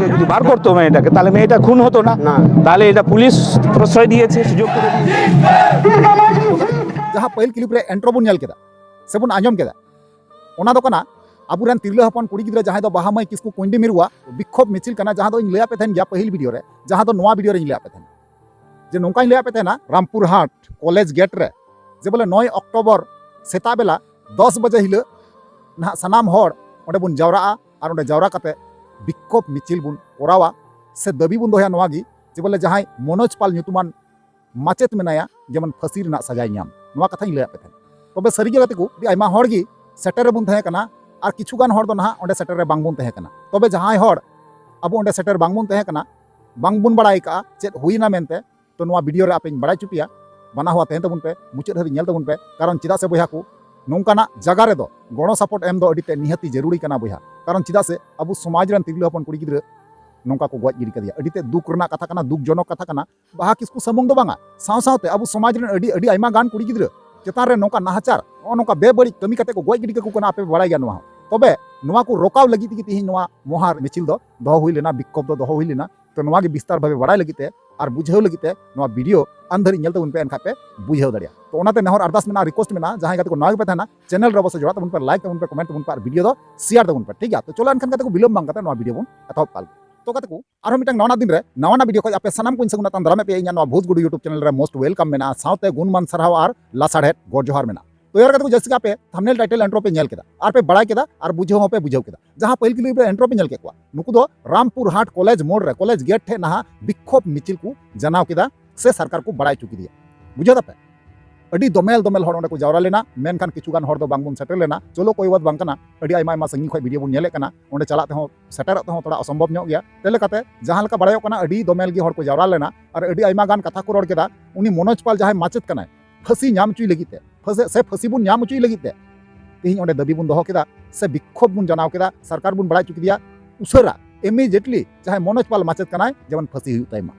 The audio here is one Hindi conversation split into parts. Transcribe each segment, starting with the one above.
যদি বার করতো মেয়েটাকে, তাহলে মেয়েটা খুন হতো না। তাহলে এটা পুলিশ প্রশ্রয় দিয়েছে, সুযোগ করে जहाँ पहिल क्लिप रे एंट्रो बन नेल केदा सेबन आंजम केदा ओना दो कना आबुरेन तिरला हपन कुड़ी गिद्रा जहाँ दो बाहामाई किसको कोइंडी मिरुआ विक्षोभ मिचिल कना जहाँ दो लया पे थेन गया पहिल वीडियो रे जहाँ दो नवा वीडियो रे लया पे थेन जे नोंका लया पे थेना रामपुर हाट कॉलेज गेट रे जे बोले 9 अक्टोबर सेता बेला 10 बजे हिलो ना सनाम हर ओंडे बुन जावरा और ओंडे जावरा कते विक्षोभ मिचिल बुन कोरावा से दबी बुन दोया नवा गी जे बोले जहाँ मनोज पाल ᱧᱩᱛᱩᱢᱟᱱ माचेत मेनाया जेमन फांसी रना सजाय ᱧᱟᱢ नवा कथा लया पे थेन तबे सरी गे गते को आयमा हर गी सेटर बुन तहे कना और किछुगान हर दो ना ओंडे सेटर रे बांग बुन तहे कना तबे जहां हर अब ओंडे सेटर बांग बुन तहे कना बांग बुन बड़ाई का चेत हुईना मेनते तो नवा वीडियो रे आपे बड़ाई चुपिया बना हुआ तहे तबुन पे मुचाद हबि नेल तबुन पे कारण चिदा से बया को नोंकाना जगह रे दो गणो सपोर्ट एम दो अडिते निहती जरूरी कना बया कारण चिदा से अब समाज रन तिरलो हपन कुड़ी गिद्रा नौका को गज गिरी कदिया अडिते दुख रना कथा कना दुख जनक कथा कना बाहा किसको समंग दो बांगा साव सावते अब समाज रन अडी अडी आयमा गान कुड़ी गिद्रा चेतान रे नौका नाहचार नौका बेबड़ी कमी कते को गज गिरी को कना आपे बड़ाई गया नवा तबे नवा को रोकाव लगी कि तिहि नवा मोहार मिचिल दो दो हुई लेना विक्षोभ दो हुई लेना तो नवा के विस्तार भावे बड़ाई लगिते और बुझाव लगिते नवा वीडियो अंधरी नेलते उन पे एनखा पे बुझाव दड़िया तो ओनाते नहर अरदास मेना रिक्वेस्ट मेना जहां कते को नवा पे थाना चैनल रे बस जोड़ा तबुन पे लाइक तबुन पे कमेंट तबुन पे वीडियो दो शेयर तबुन पे ठीक है तो चलो एनखान कते को विलम्ब बांग कते नवा वीडियो बुन एतहब पाल तो कते को आरो मिटंग नवा दिन रे नवा वीडियो को आपे सनाम को संगना तंदरा में पे इना नवा भोज गुडू यूट्यूब चैनल रे मोस्ट वेलकम मेना साउते गुणमान सरहाव और लासाढ़ेट गोड जोहार मेना तो यार कते को जैसे पे थंबनेल टाइटल एंट्रो पे नेल केदा और पे बड़ाई केदा और बुझाव पे बुझाव केदा जहां पहिल क्लिप रे एंट्रो पे नेल के को नुकु दो रामपुर हाट कॉलेज मोड़ रे कॉलेज गेट थे नहा विक्षोभ मिचिल को जनाव केदा से सरकार को बड़ाई चुकी दिया बुझा पे अडी दोमेल दोमेल हर ओंडे को जावरा लेना मेनखान किछुगान हर दो बांग बुन सेटल लेना चलो कोई बात बांग कना अडी आयमा आयमा संगी खय वीडियो बुन नेले कना ओंडे चलाते हो सेटरते हो थोड़ा असंभव ᱧᱚᱜ गया तेले कते जहां लका बड़ायो कना अडी दोमेल गी हर को जावरा लेना और अडी आयमा गान कथा को रोड केदा उनी मनोज पाल जहां माचेत कना फांसी ᱧᱟᱢ चुई लगिते फांसी बुन ᱧᱟᱢ चुई लगिते तिहि ओंडे दबी बुन दोहो केदा से विक्षोभ बुन जनाव केदा सरकार बुन बड़ाई चुकी दिया उसरा इमीडिएटली जहां मनोज पाल माचेत कना जेमन फांसी हुई ताइमा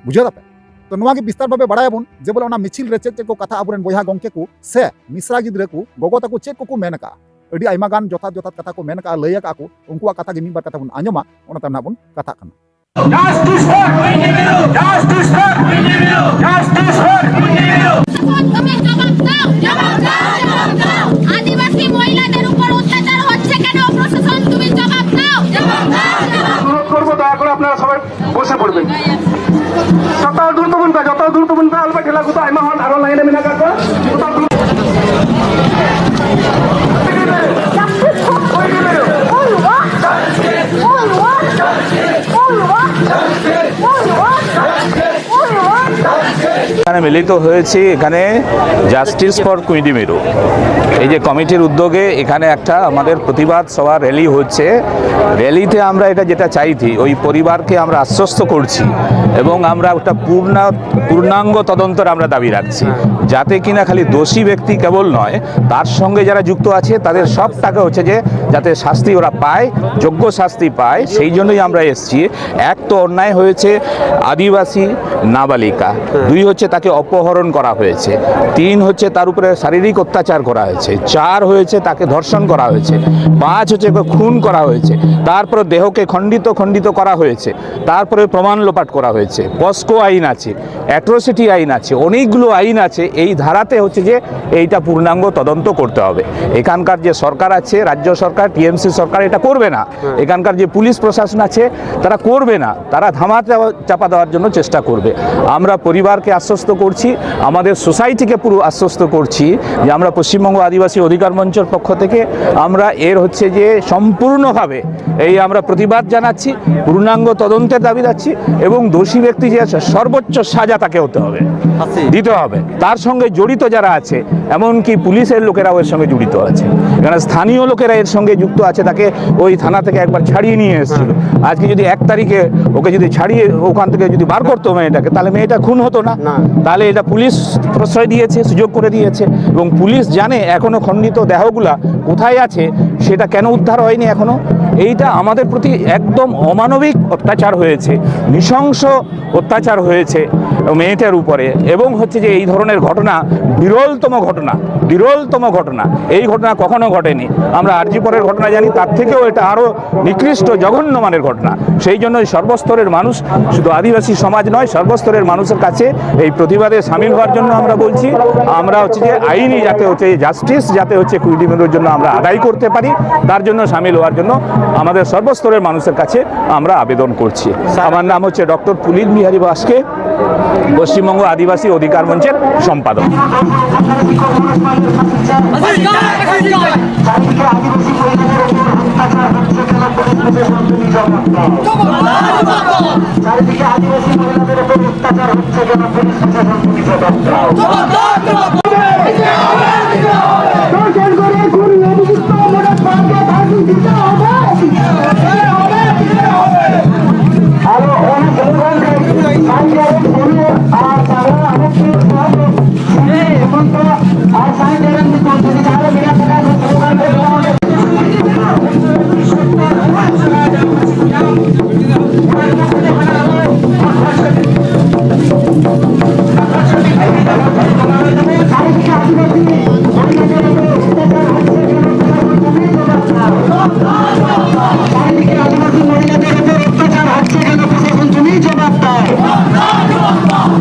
बुझा पे तो नवा के विस्तार भावे बड़ाय बुन जे बोले ओना मिचिल रे चेक को कथा अबुरेन बोया गंके को से मिश्रा गिद्रे को गोगो तको चेक को मेन का अडी आयमा गान जोथा जोथा कथा को मेन का लय का को उनकुआ कथा गे मिबार कथा बुन आंजमा ओना तमना बुन कथा कना justice for justice for justice for তুমি জবাব দাও জবাব দাও আদিবাসী মহিলাদের উপর অত্যাচার হচ্ছে কেন প্রশাসন তুমি জবাব দাও অনুরোধ করব দয়া করে আপনারা সবাই বসে পড়বেন যত দ্রুত বুনবে আলবা ঠেলা গুতো আইমা হন আরো লাইনে মিনা কাকা এখানে মিলিত হয়েছি এখানে জাস্টিস ফর কুইন্ডি মিরু এই যে কমিটির উদ্যোগে এখানে একটা আমাদের প্রতিবাদ সভা র্যালি হচ্ছে র্যালিতে আমরা এটা যেটা চাইছি ওই পরিবারকে আমরা আশ্বস্ত করছি এবং আমরা একটা পূর্ণাঙ্গ তদন্তের আমরা দাবি রাখছি যাতে কিনা খালি দোষী ব্যক্তি কেবল নয় তার সঙ্গে যারা যুক্ত আছে তাদের সব টাকা হচ্ছে যে যাতে শাস্তি ওরা পায় যোগ্য শাস্তি পায় সেই জন্যই আমরা এসেছি এক তো অন্যায় হয়েছে আদিবাসী নাবালিকা দুই হচ্ছে তাকে অপহরণ করা হয়েছে তিন হচ্ছে তার উপরে শারীরিক অত্যাচার করা হয়েছে চার হয়েছে তাকে ধর্ষণ করা হয়েছে পাঁচ হচ্ছে খুন করা হয়েছে তারপরে দেহকে খণ্ডিত করা হয়েছে তারপরে প্রমাণ লোপাট করা হয়েছে পস্কো আইন আছে অ্যাট্রোসিটি আইন আছে অনেকগুলো আইন আছে এই ধারাতে হচ্ছে যে এইটা পূর্ণাঙ্গ তদন্ত করতে হবে এখানকার যে সরকার আছে রাজ্য সরকার টিএমসি সরকার এটা করবে না এখানকার যে পুলিশ প্রশাসন আছে তারা করবে না তারা ধামা চাপা দেওয়ার জন্য চেষ্টা করবে আমরা পরিবারকে আশ্বস্ত করছি আমাদের সোসাইটিকে পুরো আশ্বস্ত করছি যে আমরা পশ্চিমবঙ্গ আদিবাসী অধিকার মঞ্চের পক্ষ থেকে আমরা এর হচ্ছে যে সম্পূর্ণভাবে এই আমরা প্রতিবাদ জানাচ্ছি পূর্ণাঙ্গ তদন্তের দাবি রাখছি এবং দোষী ব্যক্তি যে আছে সর্বোচ্চ সাজা তাকে হতে হবে দিতে হবে তার সঙ্গে জড়িত যারা আছে এমনকি পুলিশের লোকেরাও এর সঙ্গে জড়িত আছে কারণ স্থানীয় লোকেরা এর সঙ্গে যুক্ত আছে তাকে ওই থানা থেকে একবার ছাড়িয়ে নিয়ে এসেছিল আজকে যদি 1 তারিখে ওকে যদি ছাড়িয়ে ওখান থেকে যদি বার করতো মেয়েটাকে তাহলে মেয়েটা খুন হতো না তাহলে এটা পুলিশ প্রশ্রয় দিয়েছে সুযোগ করে দিয়েছে এবং পুলিশ জানে এখনো খণ্ডিত দেহগুলা কোথায় আছে সেটা কেন উদ্ধার হয়নি এখনো এইটা আমাদের প্রতি একদম অমানবিক অত্যাচার হয়েছে নৃশংস অত্যাচার হয়েছে মেয়েটার উপরে, এবং হচ্ছে যে এই ধরনের ঘটনা বিরলতম ঘটনা, এই ঘটনা কখনো ঘটেনি। আমরা আরজি পরের ঘটনা জানি, তার থেকেও এটা আরও নিকৃষ্ট জঘন্য মানের ঘটনা। সেই জন্য সর্বস্তরের মানুষ, শুধু আদিবাসী সমাজ নয়, সর্বস্তরের মানুষের কাছে এই প্রতিবাদে সামিল হওয়ার জন্য আমরা বলছি। আমরা হচ্ছে যে আইনি যাতে হচ্ছে জাস্টিস যাতে হচ্ছে কুইন্টি মেরুর জন্য আমরা আদায় করতে পারি, তার জন্য সামিল হওয়ার জন্য আমাদের সর্বস্তরের মানুষের কাছে আমরা আবেদন করছি। আমার নাম হচ্ছে ডক্টর পুলিন বিহারী বাসকে, পশ্চিমবঙ্গ আদিবাসী অধিকার মঞ্চের সম্পাদক। চারিদিকে আদিবাসী মহিলাদের উপর অত্যাচার হচ্ছে কেন পুলিশ প্রশাসন তুমি জবাব দাও। আরো অনেক আর তারা এখন তো আর সাইন্স যদি তাহলে মেরা থাকা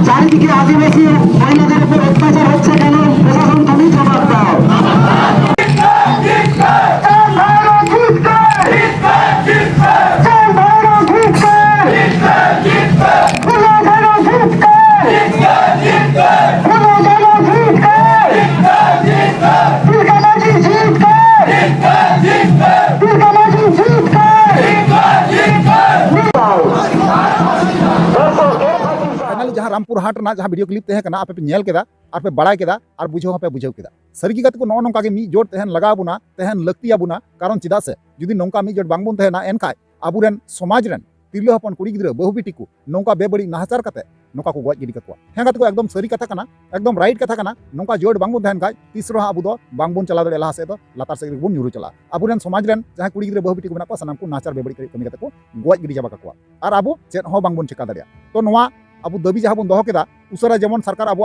চারিদিকে আদিবাসী মহিলাদের উপর অত্যাচার হচ্ছে কেন প্রশাসন তুমি জবাব দাও। जहाँ रामपुर हाट ना जहाँ वीडियो क्लिप तहना आपे पे नेल केदा और पे बड़ा केदा और बुझो पे बुझाव केदा सरी गत को नौका के मी जोड़ तहन लगा बुना तहन लक्तिया बुना कारण चिदा से जुदी नौका मी जोड़ बांगबुन तहना एनखाय आबुरेन समाज रेन तिरले हपन कुड़ी गिद्रा बहु बेटी को नौका बेबड़ी नाहचार कते नौका को गज गिडी कतवा हें गत को एकदम सरी कथा कना एकदम राइट कथा कना नौका जोड़ बांगबुन तहन खाय तीसरो आबु दो बांगबुन चला दे लहा से दो लातार से बुन न्यूरु चला आबुरेन समाज रेन जहाँ कुड़ी गिद्रा बहु बेटी को बना को सनाम को नाहचार बेबड़ी कमी कते को गज गिडी जाबा कवा और आबु चेत हो बांगबुन चिका दाड़िया तो नोआ अब दाबी जहाँ बन दो केदा उसरा जेमन सरकार अब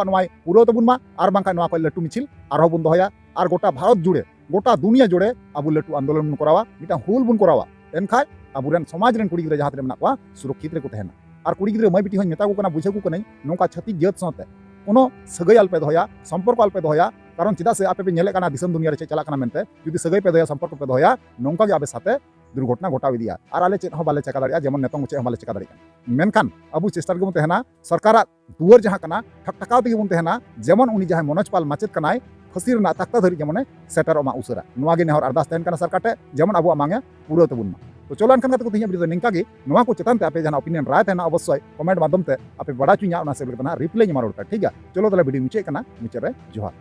पूरा तबुन मा और बांका नोआ लटू मिছিল और बन दोया और गोटा भारत जुड़े गोटा दुनिया जुड़े अब लटू आंदोलन बन करावा मिटा हुल बन करावा एनखाय अबुरेन समाज रेन कुड़ी गिद्रा जहाँ तरे मेना सुरक्षित रे को तहना और कुड़ी गिद्रा मै बिटी होय मेता को कना बुझे को कनै नोका छती जत साथे कोनो सगै अल्पे दोया संपर्क अल्पे दोया कारण चिदा से आपे पे नेले काना दिसम दुनिया रे चला काना मेनते जुदी सगै पे दोया संपर्क पे दोया नोंका गे आबे साथे दुर्घटना घटा दिया और आले चेत बाले चेका दाड़िया जेमन नेतों चेत बाले चेका दाड़िया मेनखान अब चेष्टा गे बन तहना सरकार दुआर जहाँ कना ठकठकाव तेगे बन तहना जेमन उनी जहाँ मनोज पाल माचेत कनाय फांसी रेना तख्ता धरी जेमन सेटर मा उसरा नोआ गे नेहर अरदास तहन कना सरकार टे जेमन अब मांगे पूरा तबुन मा तो चलो एनखान को तेज वीडियो निंका गे नोआ को चेतन ते आपे जहाँ ओपिनियन राय तहना अवश्य कमेंट माध्यम ते आपे बड़ा चुना रिप्ले मारो ठीक है चलो तले वीडियो मुचे कना मुचे रे जोहार।